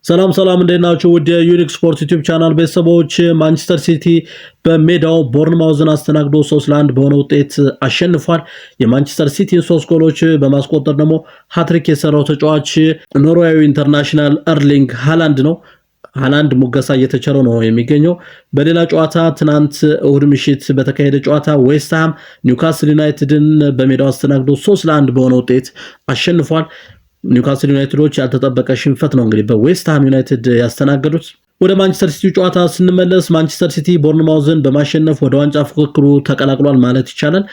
ሰላም እንደናችሁ ወደ ዩኒክ ስፖርት ዩቲዩብ ቻናል ቤተሰቦች ማንቸስተር ሲቲ በሜዳው ቦርንማውዝን አስተናግዶ 3-1 በሆነ ውጤት አሸንፏል። የማንቸስተር ሲቲን 3 ጎሎች በማስቆጠር ደግሞ ሃትሪክ የሰራው ተጫዋች ኖርዌያዊ ኢንተርናሽናል ኤርሊንግ ሃላንድ ነው። ሃላንድ ሙገሳ እየተቸረው ነው የሚገኘው። በሌላ ጨዋታ ትናንት እሁድ ምሽት በተካሄደ ጨዋታ ዌስትሃም ኒውካስል ዩናይትድን በሜዳው አስተናግዶ 3-1 በሆነ ውጤት አሸንፏል። ኒውካስል ዩናይትዶች ያልተጠበቀ ሽንፈት ነው እንግዲህ በዌስትሃም ዩናይትድ ያስተናገዱት። ወደ ማንቸስተር ሲቲ ጨዋታ ስንመለስ ማንቸስተር ሲቲ ቦርንማውዝን በማሸነፍ ወደ ዋንጫ ፉክክሩ ተቀላቅሏል ማለት ይቻላል።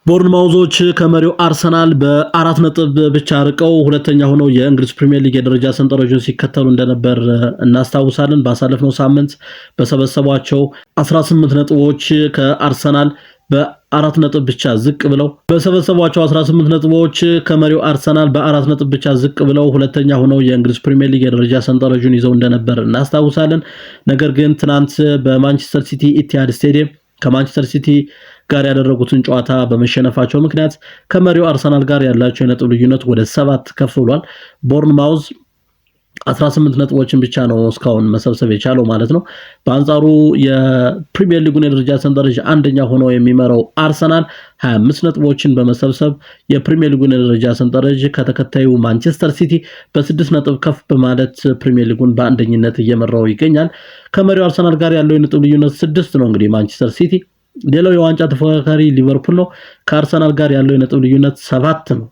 ቦርንማውዞች ከመሪው አርሰናል በ4 ነጥብ ብቻ ርቀው ሁለተኛ ሆነው የእንግሊዝ ፕሪሚየር ሊግ የደረጃ ሰንጠረዡን ሲከተሉ እንደነበር እናስታውሳለን። ባሳለፍነው ሳምንት በሰበሰቧቸው 18 ነጥቦች ከአርሰናል በ4 ነጥብ ብቻ ዝቅ ብለው በሰበሰቧቸው 18 ነጥቦች ከመሪው አርሰናል በ4 ነጥብ ብቻ ዝቅ ብለው ሁለተኛ ሆነው የእንግሊዝ ፕሪሚየር ሊግ የደረጃ ሰንጠረዡን ይዘው እንደነበር እናስታውሳለን። ነገር ግን ትናንት በማንቸስተር ሲቲ ኢቲሃድ ስቴዲየም ከማንቸስተር ሲቲ ጋር ያደረጉትን ጨዋታ በመሸነፋቸው ምክንያት ከመሪው አርሰናል ጋር ያላቸው የነጥብ ልዩነት ወደ 7 ከፍ ብሏል። ቦርንማውዝ 18 ነጥቦችን ብቻ ነው እስካሁን መሰብሰብ የቻለው ማለት ነው። በአንጻሩ የፕሪሚየር ሊጉን የደረጃ ሰንጠረዥ አንደኛ ሆኖ የሚመራው አርሰናል 25 ነጥቦችን በመሰብሰብ የፕሪሚየር ሊጉን የደረጃ ሰንጠረዥ ከተከታዩ ማንቸስተር ሲቲ በ6 ነጥብ ከፍ በማለት ፕሪሚየር ሊጉን በአንደኝነት እየመራው ይገኛል። ከመሪው አርሰናል ጋር ያለው የነጥብ ልዩነት 6 ነው እንግዲህ ማንቸስተር ሲቲ። ሌላው የዋንጫ ተፎካካሪ ሊቨርፑል ነው። ከአርሰናል ጋር ያለው የነጥብ ልዩነት 7 ነው።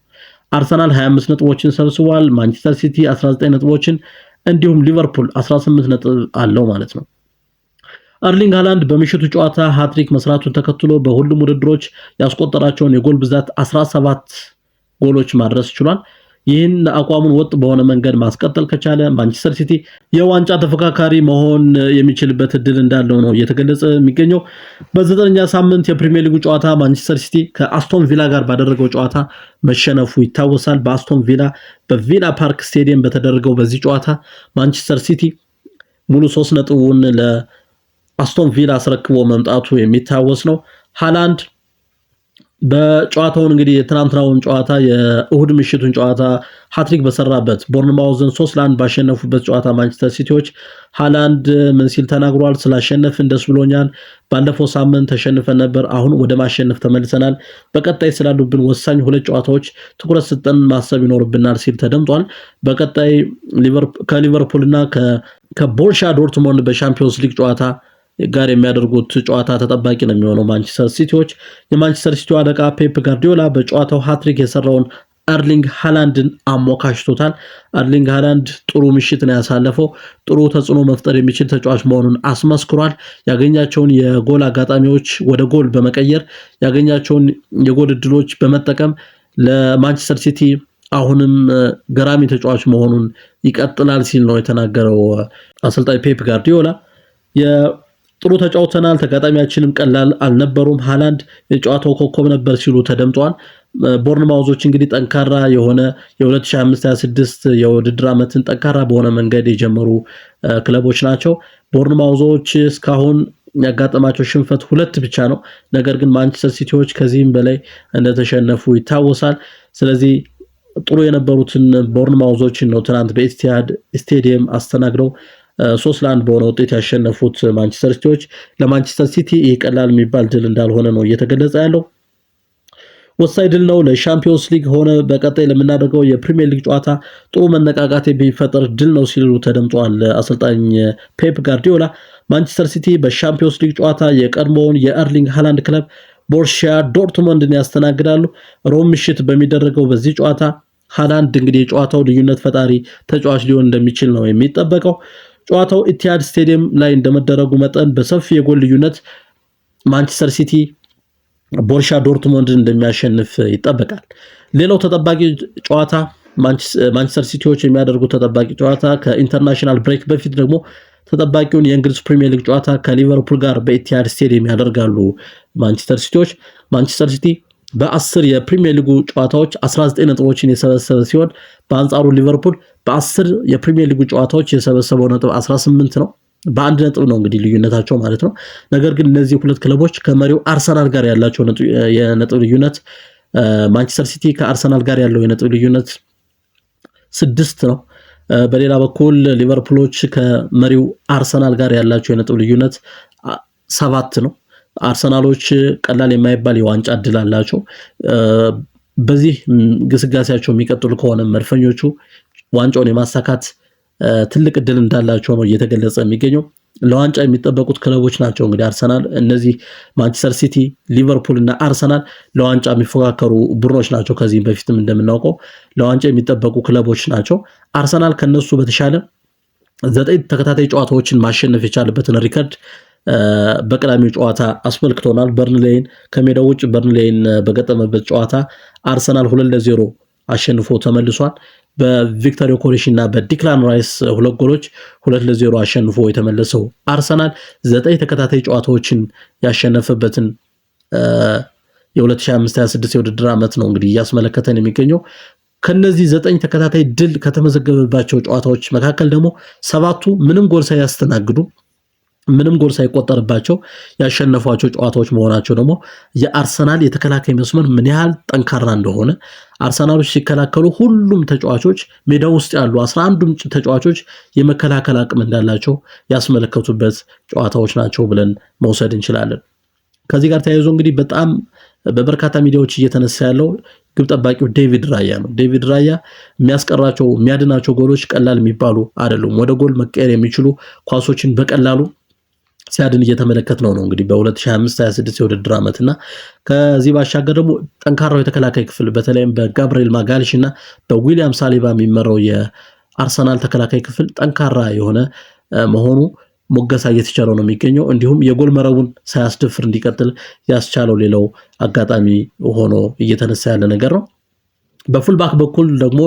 አርሰናል 25 ነጥቦችን ሰብስቧል። ማንቸስተር ሲቲ 19 ነጥቦችን እንዲሁም ሊቨርፑል 18 ነጥብ አለው ማለት ነው። ኤርሊንግ ሃላንድ በምሽቱ ጨዋታ ሃትሪክ መስራቱን ተከትሎ በሁሉም ውድድሮች ያስቆጠራቸውን የጎል ብዛት 17 ጎሎች ማድረስ ችሏል። ይህን አቋሙን ወጥ በሆነ መንገድ ማስቀጠል ከቻለ ማንቸስተር ሲቲ የዋንጫ ተፎካካሪ መሆን የሚችልበት እድል እንዳለው ነው እየተገለጸ የሚገኘው። በ9ኛ ሳምንት የፕሪሚየር ሊጉ ጨዋታ ማንቸስተር ሲቲ ከአስቶን ቪላ ጋር ባደረገው ጨዋታ መሸነፉ ይታወሳል። በአስቶን ቪላ በቪላ ፓርክ ስቴዲየም በተደረገው በዚህ ጨዋታ ማንቸስተር ሲቲ ሙሉ 3 ነጥቡን ለአስቶን ቪላ አስረክቦ መምጣቱ የሚታወስ ነው። ሃላንድ በጨዋታው እንግዲህ የትናንትናውን ጨዋታ የእሁድ ምሽቱን ጨዋታ ሃትሪክ በሰራበት ቦርንማውዝን 3-1 ባሸነፉበት ጨዋታ ማንቸስተር ሲቲዎች ሃላንድ ምን ሲል ተናግሯል? ስላሸነፍን ደስ ብሎኛል። ባለፈው ሳምንት ተሸንፈን ነበር፣ አሁን ወደ ማሸነፍ ተመልሰናል። በቀጣይ ስላሉብን ወሳኝ 2 ጨዋታዎች ትኩረት ሰጥተን ማሰብ ይኖርብናል ሲል ተደምጧል። በቀጣይ ከሊቨርፑልና ከቦሩሲያ ዶርትሙንድ በሻምፒዮንስ ሊግ ጨዋታ ጋር የሚያደርጉት ጨዋታ ተጠባቂ ነው የሚሆነው ማንቸስተር ሲቲዎች። የማንቸስተር ሲቲው አለቃ ፔፕ ጋርዲዮላ በጨዋታው ሃትሪክ የሰራውን ኤርሊንግ ሃላንድን አሞካሽቶታል። ኤርሊንግ ሃላንድ ጥሩ ምሽት ነው ያሳለፈው። ጥሩ ተጽዕኖ መፍጠር የሚችል ተጫዋች መሆኑን አስመስክሯል። ያገኛቸውን የጎል አጋጣሚዎች ወደ ጎል በመቀየር ያገኛቸውን የጎል እድሎች በመጠቀም ለማንቸስተር ሲቲ አሁንም ገራሚ ተጫዋች መሆኑን ይቀጥላል ሲል ነው የተናገረው አሰልጣኝ ፔፕ ጋርዲዮላ። ጥሩ ተጫውተናል፣ ተጋጣሚያችንም ቀላል አልነበሩም፣ ሃላንድ የጨዋታው ኮከብ ነበር ሲሉ ተደምጧል። ቦርንማውዞች እንግዲህ ጠንካራ የሆነ የ2025-26 የውድድር ዓመትን ጠንካራ በሆነ መንገድ የጀመሩ ክለቦች ናቸው። ቦርንማውዞች እስካሁን ያጋጠማቸው ሽንፈት 2 ብቻ ነው። ነገር ግን ማንቸስተር ሲቲዎች ከዚህም በላይ እንደተሸነፉ ይታወሳል። ስለዚህ ጥሩ የነበሩትን ቦርንማውዞችን ነው ትናንት በኢቲሃድ ስቴዲየም አስተናግደው 3-1 በሆነ ውጤት ያሸነፉት ማንቸስተር ሲቲዎች። ለማንቸስተር ሲቲ ይህ ቀላል የሚባል ድል እንዳልሆነ ነው እየተገለጸ ያለው። ወሳኝ ድል ነው ለሻምፒዮንስ ሊግ ሆነ በቀጣይ ለምናደርገው የፕሪሚየር ሊግ ጨዋታ ጥሩ መነቃቃት የሚፈጠር ድል ነው ሲሉ ተደምጧል አሰልጣኝ ፔፕ ጋርዲዮላ። ማንቸስተር ሲቲ በሻምፒዮንስ ሊግ ጨዋታ የቀድሞውን የኤርሊንግ ሃላንድ ክለብ ቦሩሲያ ዶርትሙንድን ያስተናግዳሉ። ሮም ምሽት በሚደረገው በዚህ ጨዋታ ሃላንድ እንግዲህ የጨዋታው ልዩነት ፈጣሪ ተጫዋች ሊሆን እንደሚችል ነው የሚጠበቀው። ጨዋታው ኢቲሃድ ስቴዲየም ላይ እንደመደረጉ መጠን በሰፊ የጎል ልዩነት ማንቸስተር ሲቲ ቦሩሲያ ዶርትሙንድን እንደሚያሸንፍ ይጠበቃል። ሌላው ተጠባቂ ጨዋታ ማንቸስተር ሲቲዎች የሚያደርጉት ተጠባቂ ጨዋታ ከኢንተርናሽናል ብሬክ በፊት ደግሞ ተጠባቂውን የእንግሊዝ ፕሪሚየር ሊግ ጨዋታ ከሊቨርፑል ጋር በኢቲሃድ ስቴዲየም ያደርጋሉ ማንቸስተር ሲቲዎች። ማንቸስተር ሲቲ በ10 የፕሪሚየር ሊጉ ጨዋታዎች 19 ነጥቦችን የሰበሰበ ሲሆን በአንጻሩ ሊቨርፑል በ10 የፕሪሚየር ሊጉ ጨዋታዎች የሰበሰበው ነጥብ 18 ነው። በአንድ ነጥብ ነው እንግዲህ ልዩነታቸው ማለት ነው። ነገር ግን እነዚህ 2 ክለቦች ከመሪው አርሰናል ጋር ያላቸው የነጥብ ልዩነት ማንቸስተር ሲቲ ከአርሰናል ጋር ያለው የነጥብ ልዩነት 6 ነው። በሌላ በኩል ሊቨርፑሎች ከመሪው አርሰናል ጋር ያላቸው የነጥብ ልዩነት 7 ነው። አርሰናሎች ቀላል የማይባል የዋንጫ እድል አላቸው። በዚህ ግስጋሴያቸው የሚቀጥሉ ከሆነ መድፈኞቹ ዋንጫውን የማሳካት ትልቅ እድል እንዳላቸው ነው እየተገለጸ የሚገኘው። ለዋንጫ የሚጠበቁት ክለቦች ናቸው እንግዲህ አርሰናል፣ እነዚህ ማንቸስተር ሲቲ፣ ሊቨርፑል እና አርሰናል ለዋንጫ የሚፎካከሩ ቡድኖች ናቸው። ከዚህም በፊትም እንደምናውቀው ለዋንጫ የሚጠበቁ ክለቦች ናቸው። አርሰናል ከነሱ በተሻለ 9 ተከታታይ ጨዋታዎችን ማሸነፍ የቻለበትን ሪከርድ በቀዳሚው ጨዋታ አስመልክቶናል። በርንሌይን ከሜዳው ውጭ በርንሌይን በገጠመበት ጨዋታ አርሰናል 2-0 አሸንፎ ተመልሷል። በቪክቶር ዮኬሬሽ እና በዲክላን ራይስ 2 ጎሎች 2-0 አሸንፎ የተመለሰው አርሰናል 9 ተከታታይ ጨዋታዎችን ያሸነፈበትን የ2025-26 የውድድር ዓመት ነው እንግዲህ እያስመለከተን የሚገኘው። ከነዚህ 9 ተከታታይ ድል ከተመዘገበባቸው ጨዋታዎች መካከል ደግሞ 7ቱ ምንም ጎል ሳያስተናግዱ ምንም ጎል ሳይቆጠርባቸው ያሸነፏቸው ጨዋታዎች መሆናቸው ደግሞ የአርሰናል የተከላካይ መስመር ምን ያህል ጠንካራ እንደሆነ፣ አርሰናሎች ሲከላከሉ ሁሉም ተጫዋቾች ሜዳው ውስጥ ያሉ 11ዱም ተጫዋቾች የመከላከል አቅም እንዳላቸው ያስመለከቱበት ጨዋታዎች ናቸው ብለን መውሰድ እንችላለን። ከዚህ ጋር ተያይዞ እንግዲህ በጣም በበርካታ ሚዲያዎች እየተነሳ ያለው ግብ ጠባቂው ዴቪድ ራያ ነው። ዴቪድ ራያ የሚያስቀራቸው የሚያድናቸው ጎሎች ቀላል የሚባሉ አይደሉም። ወደ ጎል መቀየር የሚችሉ ኳሶችን በቀላሉ ሲያድን እየተመለከት ነው እንግዲህ በ2025-26 የውድድር ዓመትና ከዚህ ባሻገር ደግሞ ጠንካራው የተከላካይ ክፍል በተለይም በጋብሪኤል ማጋሊሽ እና በዊሊያም ሳሊባ የሚመራው የአርሰናል ተከላካይ ክፍል ጠንካራ የሆነ መሆኑ ሞገሳ እየተቻለው ነው የሚገኘው። እንዲሁም የጎል መረቡን ሳያስደፍር እንዲቀጥል ያስቻለው ሌላው አጋጣሚ ሆኖ እየተነሳ ያለ ነገር ነው። በፉልባክ በኩል ደግሞ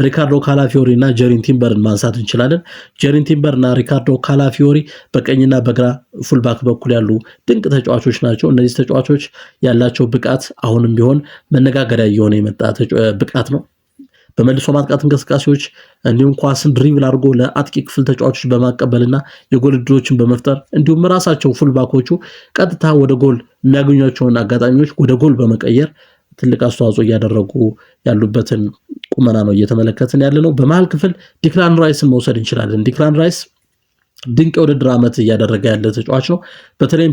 ሪካርዶ ካላፊዮሪ እና ጀሪን ቲምበርን ማንሳት እንችላለን። ጀሪን ቲምበር እና ሪካርዶ ካላፊዮሪ በቀኝና በግራ ፉልባክ በኩል ያሉ ድንቅ ተጫዋቾች ናቸው። እነዚህ ተጫዋቾች ያላቸው ብቃት አሁንም ቢሆን መነጋገሪያ እየሆነ የመጣ ብቃት ነው። በመልሶ ማጥቃት እንቅስቃሴዎች እንዲሁም ኳስን ድሪብል አድርጎ ለአጥቂ ክፍል ተጫዋቾች በማቀበልና የጎል ዕድሎችን በመፍጠር እንዲሁም ራሳቸው ፉልባኮቹ ቀጥታ ወደ ጎል የሚያገኟቸውን አጋጣሚዎች ወደ ጎል በመቀየር ትልቅ አስተዋጽኦ እያደረጉ ያሉበትን ቁመና ነው እየተመለከትን ያለ ነው። በመሃል ክፍል ዲክላን ራይስን መውሰድ እንችላለን። ዲክላን ራይስ ድንቅ የውድድር ዓመት እያደረገ ያለ ተጫዋች ነው። በተለይም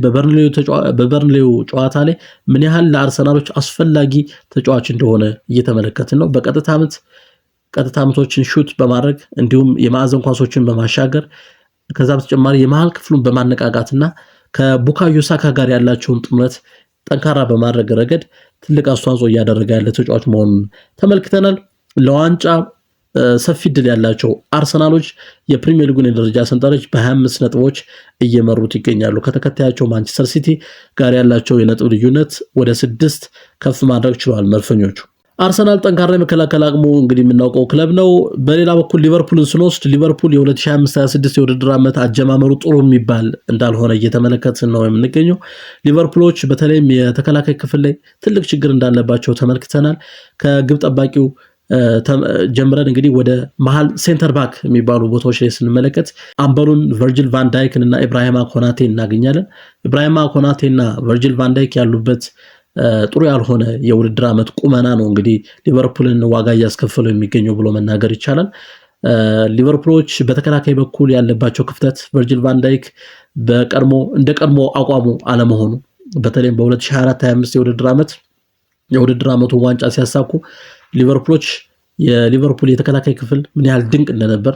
በበርንሌው ጨዋታ ላይ ምን ያህል ለአርሰናሎች አስፈላጊ ተጫዋች እንደሆነ እየተመለከትን ነው። በቀጥታ ምቶችን ሹት በማድረግ እንዲሁም የማዕዘን ኳሶችን በማሻገር ከዛ በተጨማሪ የመሃል ክፍሉን በማነቃቃትና ከቡካዮ ሳካ ጋር ያላቸውን ጥምረት ጠንካራ በማድረግ ረገድ ትልቅ አስተዋጽኦ እያደረገ ያለ ተጫዋች መሆኑን ተመልክተናል። ለዋንጫ ሰፊ ድል ያላቸው አርሰናሎች የፕሪሚየር ሊጉን የደረጃ ሰንጠረዥ በ25 ነጥቦች እየመሩት ይገኛሉ። ከተከታያቸው ማንቸስተር ሲቲ ጋር ያላቸው የነጥብ ልዩነት ወደ 6 ከፍ ማድረግ ችሏል መድፈኞቹ። አርሰናል ጠንካራ የመከላከል አቅሙ እንግዲህ የምናውቀው ክለብ ነው። በሌላ በኩል ሊቨርፑልን ስንወስድ ሊቨርፑል የ2025-26 የውድድር ዓመት አጀማመሩ ጥሩ የሚባል እንዳልሆነ እየተመለከትን ነው የምንገኘው። ሊቨርፑሎች በተለይም የተከላካይ ክፍል ላይ ትልቅ ችግር እንዳለባቸው ተመልክተናል። ከግብ ጠባቂው ጀምረን እንግዲህ ወደ መሃል ሴንተር ባክ የሚባሉ ቦታዎች ላይ ስንመለከት አምበሉን ቨርጂል ቫን ዳይክን እና ኢብራሂማ ኮናቴ እናገኛለን። ኢብራሂማ ኮናቴ እና ቨርጂል ቫን ዳይክ ያሉበት ጥሩ ያልሆነ የውድድር ዓመት ቁመና ነው እንግዲህ ሊቨርፑልን ዋጋ እያስከፈለው የሚገኘው ብሎ መናገር ይቻላል። ሊቨርፑሎች በተከላካይ በኩል ያለባቸው ክፍተት ቨርጂል ቫን ዳይክ እንደ ቀድሞ አቋሙ አለመሆኑ በተለይም በ2024-25 የውድድር ዓመቱ ዋንጫ ሲያሳኩ የሊቨርፑል የተከላካይ ክፍል ምን ያህል ድንቅ እንደነበር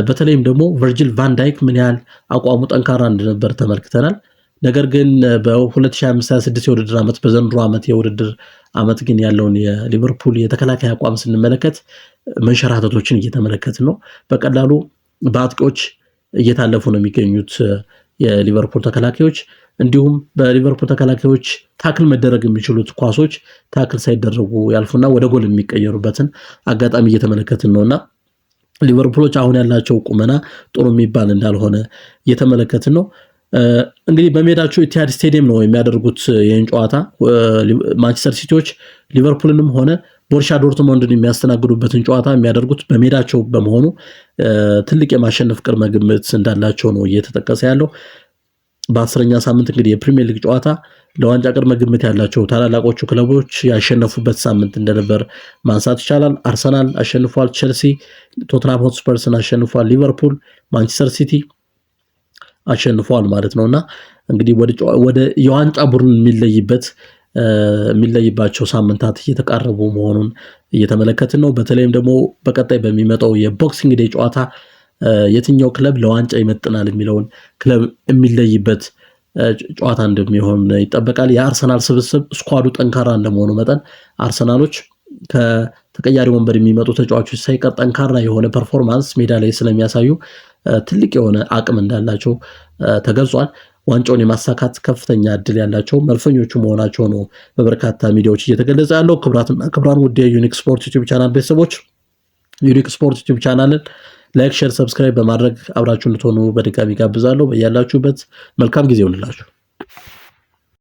በተለይም ደግሞ ቨርጂል ቫን ዳይክ ምን ያህል አቋሙ ጠንካራ እንደነበር ተመልክተናል። ነገር ግን በ2025-26 የውድድር ዓመት በዘንድሮ ዓመት የውድድር ዓመት ግን ያለውን የሊቨርፑል የተከላካይ አቋም ስንመለከት መንሸራተቶችን እየተመለከትን ነው። በቀላሉ በአጥቂዎች እየታለፉ ነው የሚገኙት የሊቨርፑል ተከላካዮች። እንዲሁም በሊቨርፑል ተከላካዮች ታክል መደረግ የሚችሉት ኳሶች ታክል ሳይደረጉ ያልፉና ወደ ጎል የሚቀየሩበትን አጋጣሚ እየተመለከትን ነውና ሊቨርፑሎች አሁን ያላቸው ቁመና ጥሩ የሚባል እንዳልሆነ እየተመለከትን ነው። እንግዲህ በሜዳቸው ኢቲሃድ ስቴዲየም ነው የሚያደርጉት ይህን ጨዋታ። ማንቸስተር ሲቲዎች ሊቨርፑልንም ሆነ ቦሩሲያ ዶርትሞንድን የሚያስተናግዱበትን ጨዋታ የሚያደርጉት በሜዳቸው በመሆኑ ትልቅ የማሸነፍ ቅድመ ግምት እንዳላቸው ነው እየተጠቀሰ ያለው። በ10ኛ ሳምንት እንግዲህ የፕሪሚየር ሊግ ጨዋታ ለዋንጫ ቅድመ ግምት ያላቸው ታላላቆቹ ክለቦች ያሸነፉበት ሳምንት እንደነበር ማንሳት ይቻላል። አርሰናል አሸንፏል፣ ቼልሲ ቶተንሃም ሆትስፐርስን አሸንፏል፣ ሊቨርፑል ማንቸስተር ሲቲ አሸንፏል ማለት ነውና እንግዲህ ወደ የዋንጫ ቡድን የሚለይባቸው ሳምንታት እየተቃረቡ መሆኑን እየተመለከትን ነው። በተለይም ደግሞ በቀጣይ በሚመጣው የቦክሲንግ ዴይ ጨዋታ የትኛው ክለብ ለዋንጫ ይመጥናል የሚለውን ክለብ የሚለይበት ጨዋታ እንደሚሆን ይጠበቃል። የአርሰናል ስብስብ ስኳዱ ጠንካራ እንደመሆኑ መጠን አርሰናሎች ከተቀያሪ ወንበር የሚመጡ ተጫዋቾች ሳይቀር ጠንካራ የሆነ ፐርፎርማንስ ሜዳ ላይ ስለሚያሳዩ ትልቅ የሆነ አቅም እንዳላቸው ተገልጿል። ዋንጫውን የማሳካት ከፍተኛ እድል ያላቸው መልፈኞቹ መሆናቸው ነው በበርካታ ሚዲያዎች እየተገለጸ ያለው። ክቡራትና ክቡራን ውድ የዩኒክ ስፖርት ዩቲዩብ ቻናል ቤተሰቦች ዩኒክ ስፖርት ዩቲዩብ ቻናልን ላይክ፣ ሼር፣ ሰብስክራይብ በማድረግ አብራችሁ እንድትሆኑ በድጋሚ ጋብዛለሁ። በያላችሁበት መልካም ጊዜ ይሁንላችሁ።